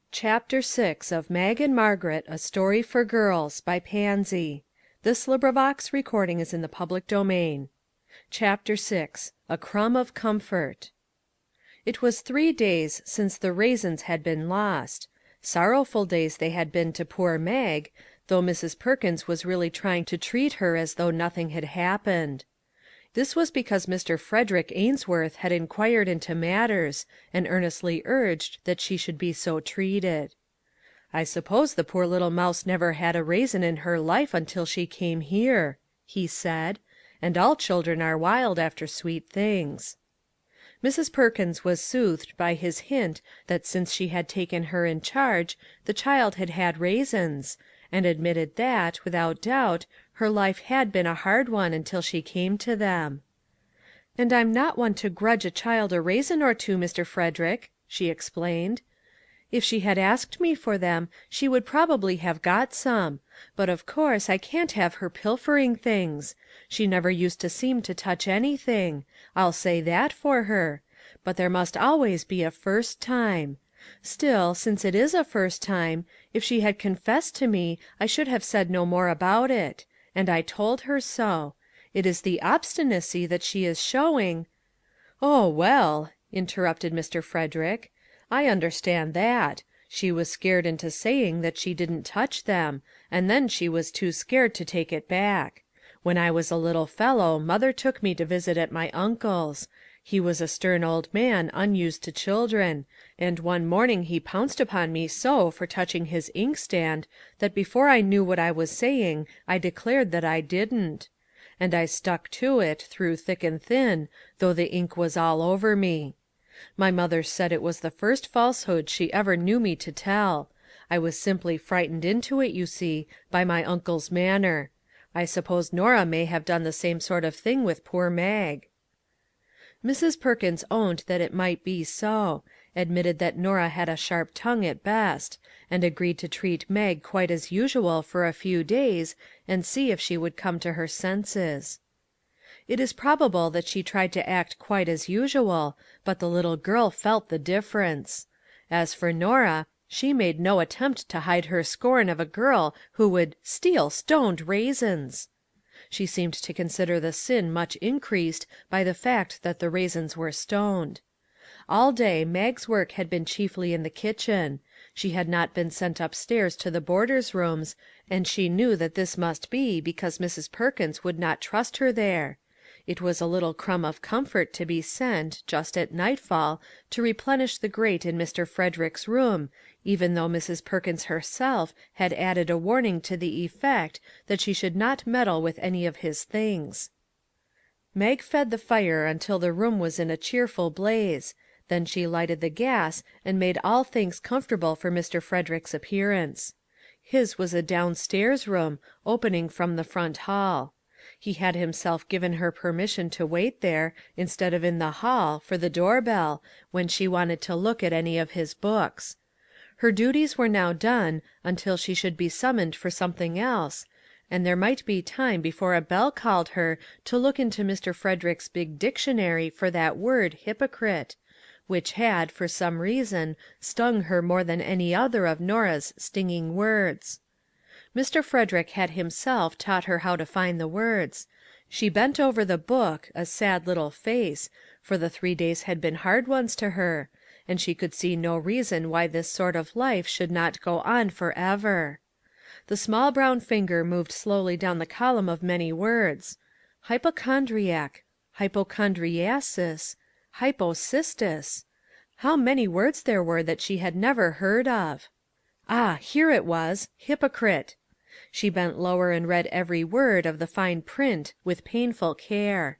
Chapter 6 of Mag and Margaret, A Story for Girls, by Pansy. Chapter 6 A Crumb of Comfort. It was 3 days since the raisins had been lost. Sorrowful days they had been to poor Mag, though Mrs. Perkins was really trying to treat her as though nothing had happened. This was because Mr. Frederick Ainsworth had inquired into matters, and earnestly urged that she should be so treated. "I suppose the poor little mouse never had a raisin in her life until she came here," he said, "and all children are wild after sweet things." Mrs. Perkins was soothed by his hint that since she had taken her in charge the child had had raisins, and admitted that, without doubt, her life had been a hard one until she came to them. "And I'm not one to grudge a child a raisin or two, Mr. Frederick," she explained. "If she had asked me for them, she would probably have got some; but of course I can't have her pilfering things. She never used to seem to touch anything; I'll say that for her; but there must always be a first time. Still, since it is a first time, if she had confessed to me, I should have said no more about it; and I told her so. It is the obstinacy that she is showing—" "Oh, well," interrupted Mr. Frederick, "I understand that. She was scared into saying that she didn't touch them, and then she was too scared to take it back. When I was a little fellow mother took me to visit at my uncle's. He was a stern old man unused to children, and one morning he pounced upon me so for touching his inkstand that before I knew what I was saying I declared that I didn't. And I stuck to it, through thick and thin, though the ink was all over me. My mother said it was the first falsehood she ever knew me to tell. I was simply frightened into it, you see, by my uncle's manner. I suppose Norah may have done the same sort of thing with poor Mag." Mrs. Perkins owned that it might be so, admitted that Norah had a sharp tongue at best, and agreed to treat Mag quite as usual for a few days, and see if she would come to her senses. It is probable that she tried to act quite as usual, but the little girl felt the difference. As for Norah, she made no attempt to hide her scorn of a girl who would "steal stoned raisins." She seemed to consider the sin much increased by the fact that the raisins were stoned. All day Mag's work had been chiefly in the kitchen. She had not been sent upstairs to the boarders' rooms, and she knew that this must be because Mrs. Perkins would not trust her there. It was a little crumb of comfort to be sent, just at nightfall, to replenish the grate in Mr. Frederick's room, even though Mrs. Perkins herself had added a warning to the effect that she should not meddle with any of his things. Mag fed the fire until the room was in a cheerful blaze; then she lighted the gas and made all things comfortable for Mr. Frederick's appearance. His was a downstairs room, opening from the front hall. He had himself given her permission to wait there, instead of in the hall, for the door bell, when she wanted to look at any of his books. Her duties were now done, until she should be summoned for something else, and there might be time before a bell called her to look into Mr. Frederick's big dictionary for that word hypocrite, which had, for some reason, stung her more than any other of Norah's stinging words. Mr. Frederick had himself taught her how to find the words. She bent over the book, a sad little face, for the 3 days had been hard ones to her, and she could see no reason why this sort of life should not go on forever. The small brown finger moved slowly down the column of many words. Hypochondriac, hypochondriasis, hypocystis. How many words there were that she had never heard of! Ah, here it was, hypocrite. She bent lower and read every word of the fine print with painful care.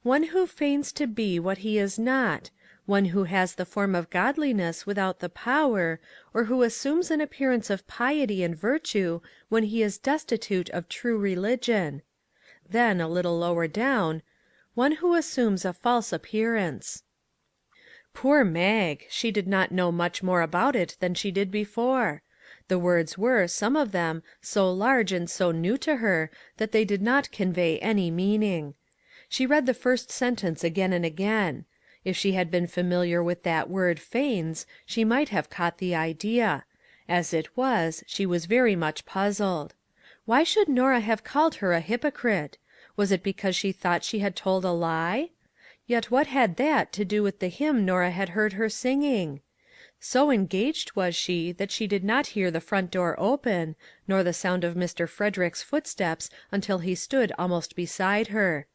One who feigns to be what he is not, one who has the form of godliness without the power, or who assumes an appearance of piety and virtue when he is destitute of true religion. Then, a little lower down, one who assumes a false appearance. Poor Mag! She did not know much more about it than she did before. The words were, some of them, so large and so new to her that they did not convey any meaning. She read the first sentence again and again. If she had been familiar with that word feigns, she might have caught the idea. As it was, she was very much puzzled. Why should Norah have called her a hypocrite? Was it because she thought she had told a lie? Yet what had that to do with the hymn Norah had heard her singing? So engaged was she that she did not hear the front door open, nor the sound of Mr. Frederick's footsteps until he stood almost beside her.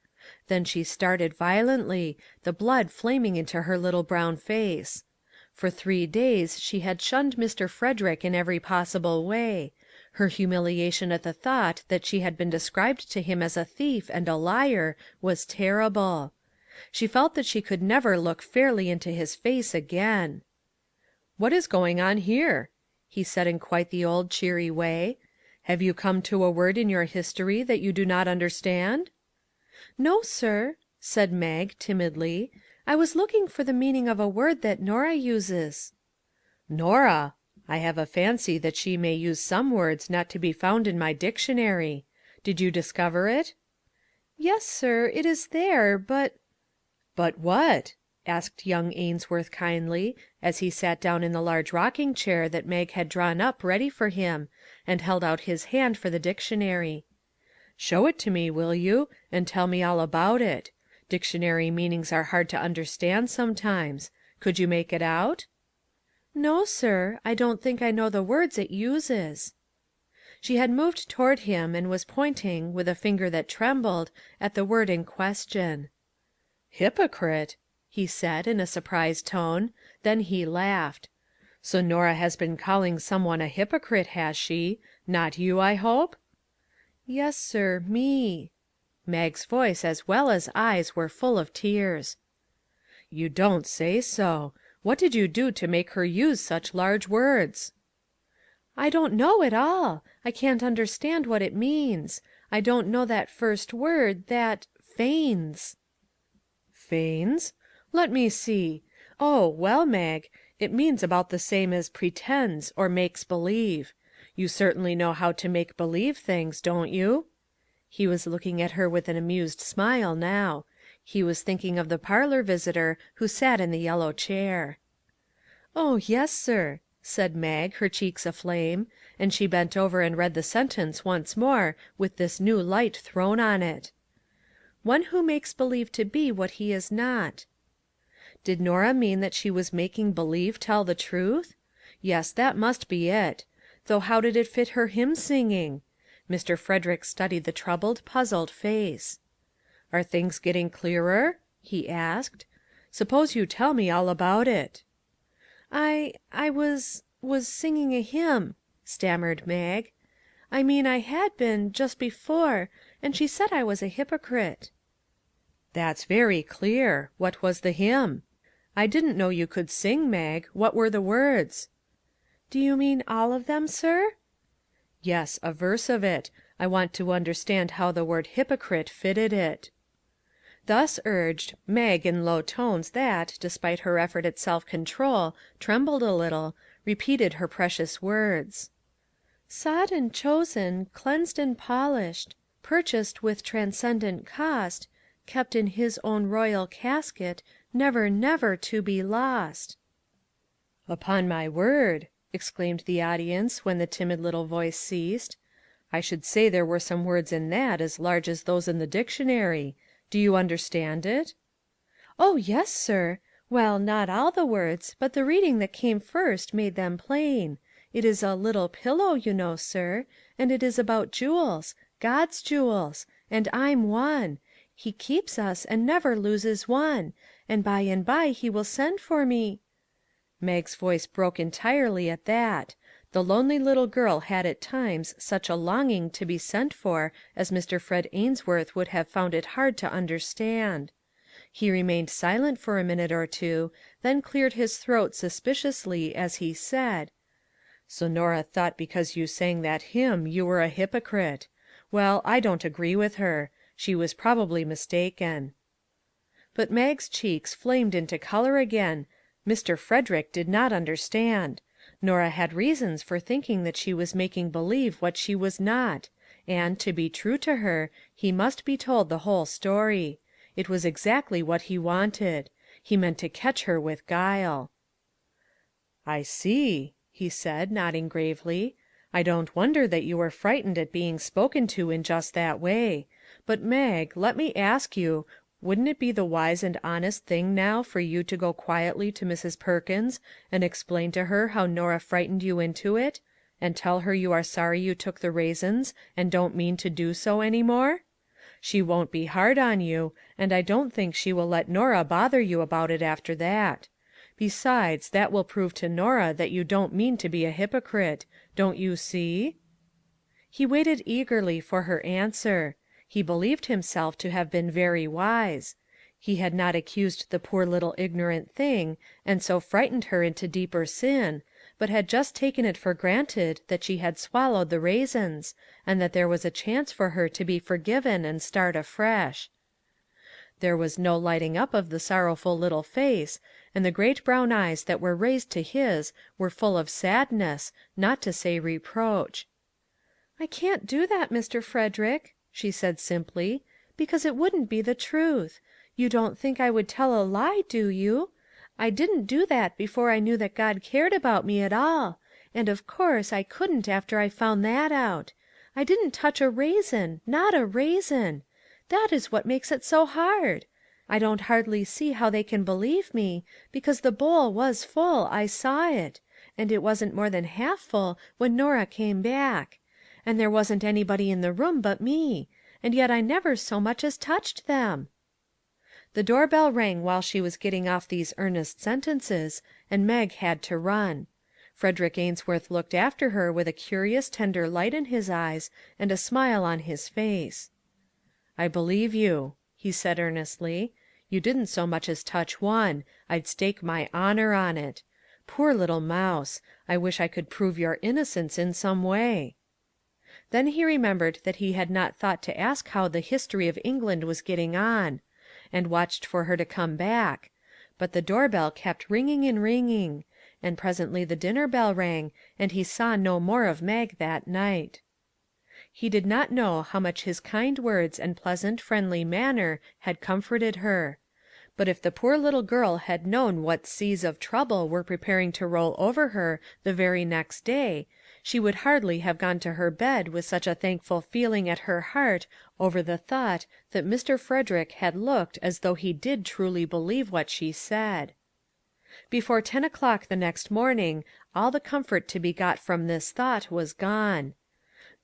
Then she started violently, the blood flaming into her little brown face. For 3 days she had shunned Mr. Frederick in every possible way. Her humiliation at the thought that she had been described to him as a thief and a liar was terrible. She felt that she could never look fairly into his face again. "What is going on here?" he said in quite the old cheery way. "Have you come to a word in your history that you do not understand?" "No, sir," said Mag, timidly. "I was looking for the meaning of a word that Norah uses." "Norah! I have a fancy that she may use some words not to be found in my dictionary. Did you discover it?" "Yes, sir, it is there, but—" "But what?" asked young Ainsworth kindly, as he sat down in the large rocking chair that Mag had drawn up ready for him, and held out his hand for the dictionary. "Show it to me, will you, and tell me all about it. Dictionary meanings are hard to understand sometimes. Could you make it out?" "No, sir, I don't think I know the words it uses." She had moved toward him and was pointing, with a finger that trembled, at the word in question. "Hypocrite!" he said, in a surprised tone. Then he laughed. "So Norah has been calling some one a hypocrite, has she? Not you, I hope?" "Yes, sir, me." Mag's voice as well as eyes were full of tears. "You don't say so! What did you do to make her use such large words?" "I don't know at all. I can't understand what it means. I don't know that first word, that feigns." "Feigns? Let me see. Oh, well, Mag, it means about the same as pretends, or makes believe. You certainly know how to make believe things, don't you?" He was looking at her with an amused smile now. He was thinking of the parlor visitor who sat in the yellow chair. "Oh, yes, sir," said Mag, her cheeks aflame, and she bent over and read the sentence once more with this new light thrown on it. "One who makes believe to be what he is not." Did Norah mean that she was making believe tell the truth? Yes, that must be it. Though how did it fit her hymn singing? Mr. Frederick studied the troubled, puzzled face. "Are things getting clearer?" he asked. "Suppose you tell me all about it." I was singing a hymn," stammered Mag. "I mean I had been, just before, and she said I was a hypocrite." "That's very clear. What was the hymn? I didn't know you could sing, Mag. What were the words?" "Do you mean all of them, sir?" "Yes, a verse of it. I want to understand how the word hypocrite fitted it." Thus urged, Mag in low tones that, despite her effort at self control, trembled a little, repeated her precious words: "Sought and chosen, cleansed and polished, purchased with transcendent cost, kept in his own royal casket, never, never to be lost." "Upon my word!" exclaimed the audience when the timid little voice ceased. "I should say there were some words in that as large as those in the dictionary. Do you understand it?" "Oh, yes, sir. Well, not all the words, but the reading that came first made them plain. It is a 'Little Pillow,' you know, sir, and it is about jewels, God's jewels, and I'm one. He keeps us and never loses one, and by he will send for me—" Mag's voice broke entirely at that. The lonely little girl had at times such a longing to be sent for as Mr. Fred Ainsworth would have found it hard to understand. He remained silent for a minute or two, then cleared his throat suspiciously as he said: "So Norah thought because you sang that hymn you were a hypocrite. Well, I don't agree with her. She was probably mistaken." But Mag's cheeks flamed into color again. Mr. Frederick did not understand. Norah had reasons for thinking that she was making believe what she was not, and, to be true to her, he must be told the whole story. It was exactly what he wanted. He meant to catch her with guile. "I see," he said, nodding gravely. "I don't wonder that you were frightened at being spoken to in just that way. But, Mag, let me ask you, wouldn't it be the wise and honest thing now for you to go quietly to Mrs. Perkins and explain to her how Norah frightened you into it, and tell her you are sorry you took the raisins and don't mean to do so any more? She won't be hard on you, and I don't think she will let Norah bother you about it after that. Besides, that will prove to Norah that you don't mean to be a hypocrite. Don't you see?" He waited eagerly for her answer. He believed himself to have been very wise. He had not accused the poor little ignorant thing, and so frightened her into deeper sin, but had just taken it for granted that she had swallowed the raisins, and that there was a chance for her to be forgiven and start afresh. There was no lighting up of the sorrowful little face, and the great brown eyes that were raised to his were full of sadness, not to say reproach. "I can't do that, Mr. Frederick," she said simply, "because it wouldn't be the truth. You don't think I would tell a lie, do you? I didn't do that before I knew that God cared about me at all, and of course I couldn't after I found that out. I didn't touch a raisin, not a raisin. That is what makes it so hard. I don't hardly see how they can believe me, because the bowl was full, I saw it, and it wasn't more than half full when Norah came back. And there wasn't anybody in the room but me, and yet I never so much as touched them." The doorbell rang while she was getting off these earnest sentences, and Mag had to run. Frederick Ainsworth looked after her with a curious tender light in his eyes and a smile on his face. "I believe you," he said earnestly. "You didn't so much as touch one. I'd stake my honor on it. Poor little mouse! I wish I could prove your innocence in some way." Then he remembered that he had not thought to ask how the history of England was getting on, and watched for her to come back; but the doorbell kept ringing and ringing, and presently the dinner bell rang, and he saw no more of Mag that night. He did not know how much his kind words and pleasant, friendly manner had comforted her. But if the poor little girl had known what seas of trouble were preparing to roll over her the very next day, she would hardly have gone to her bed with such a thankful feeling at her heart over the thought that Mr. Frederick had looked as though he did truly believe what she said. Before 10 o'clock the next morning all the comfort to be got from this thought was gone.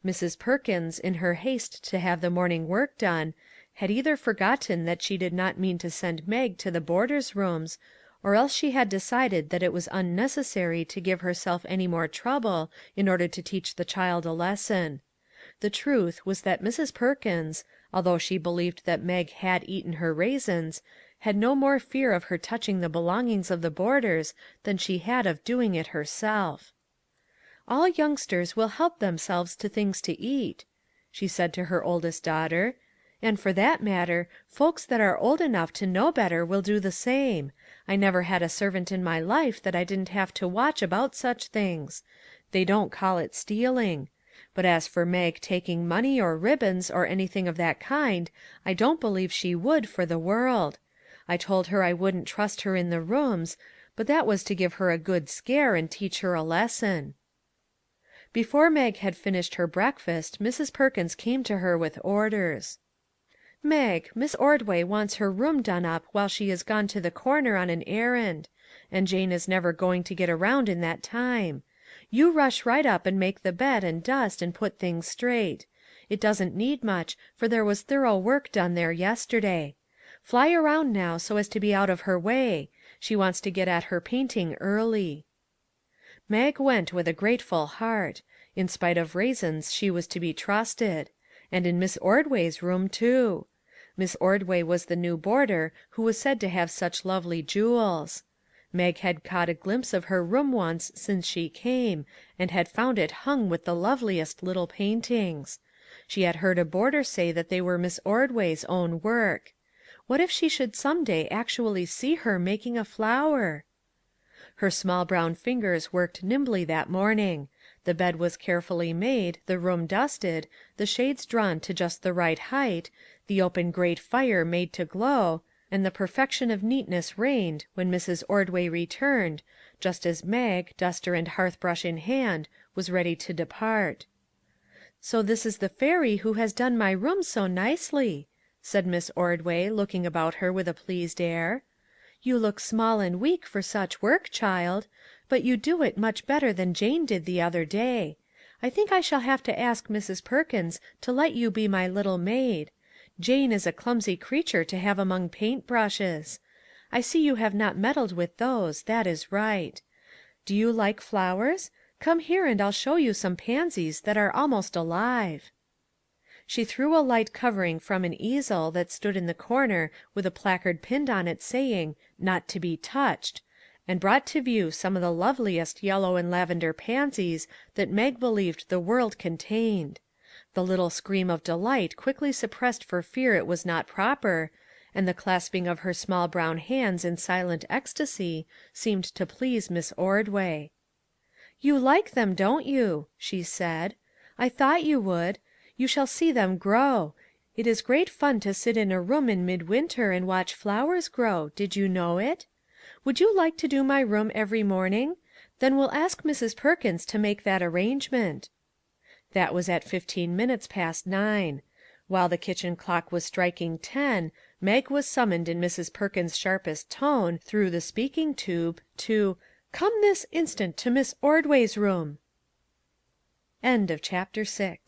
Mrs. Perkins, in her haste to have the morning work done, had either forgotten that she did not mean to send Mag to the boarders' rooms, or else she had decided that it was unnecessary to give herself any more trouble in order to teach the child a lesson. The truth was that Mrs. Perkins, although she believed that Mag had eaten her raisins, had no more fear of her touching the belongings of the boarders than she had of doing it herself. "All youngsters will help themselves to things to eat," she said to her oldest daughter, "and for that matter, folks that are old enough to know better will do the same. I never had a servant in my life that I didn't have to watch about such things. They don't call it stealing. But as for Mag taking money or ribbons or anything of that kind, I don't believe she would for the world. I told her I wouldn't trust her in the rooms, but that was to give her a good scare and teach her a lesson." Before Mag had finished her breakfast Mrs. Perkins came to her with orders. "Mag, Miss Ordway wants her room done up while she is gone to the corner on an errand, and Jane is never going to get around in that time. You rush right up and make the bed and dust and put things straight. It doesn't need much, for there was thorough work done there yesterday. Fly around now so as to be out of her way. She wants to get at her painting early." Mag went with a grateful heart. In spite of raisins she was to be trusted. And in Miss Ordway's room, too. Miss Ordway was the new boarder who was said to have such lovely jewels. Mag had caught a glimpse of her room once since she came, and had found it hung with the loveliest little paintings. She had heard a boarder say that they were Miss Ordway's own work. What if she should some day actually see her making a flower? Her small brown fingers worked nimbly that morning. The bed was carefully made, the room dusted, the shades drawn to just the right height, the open grate fire made to glow, and the perfection of neatness reigned when Mrs. Ordway returned, just as Mag, duster and hearth brush in hand, was ready to depart. " So this is the fairy who has done my room so nicely," said Miss Ordway, looking about her with a pleased air. " You look small and weak for such work, child; but you do it much better than Jane did the other day. I think I shall have to ask Mrs. Perkins to let you be my little maid. Jane is a clumsy creature to have among paint brushes. I see you have not meddled with those; that is right. Do you like flowers? Come here and I'll show you some pansies that are almost alive." She threw a light covering from an easel that stood in the corner with a placard pinned on it saying, " Not to be touched," and brought to view some of the loveliest yellow and lavender pansies that Mag believed the world contained. The little scream of delight quickly suppressed for fear it was not proper, and the clasping of her small brown hands in silent ecstasy seemed to please Miss Ordway. " You like them, don't you ?" she said. " I thought you would. You shall see them grow. It is great fun to sit in a room in midwinter and watch flowers grow. Did you know it? Would you like to do my room every morning? Then we'll ask Mrs. Perkins to make that arrangement." That was at 15 minutes past 9. While the kitchen clock was striking 10, Mag was summoned in Mrs. Perkins's sharpest tone, through the speaking tube, to " Come this instant to Miss Ordway's room." Chapter 7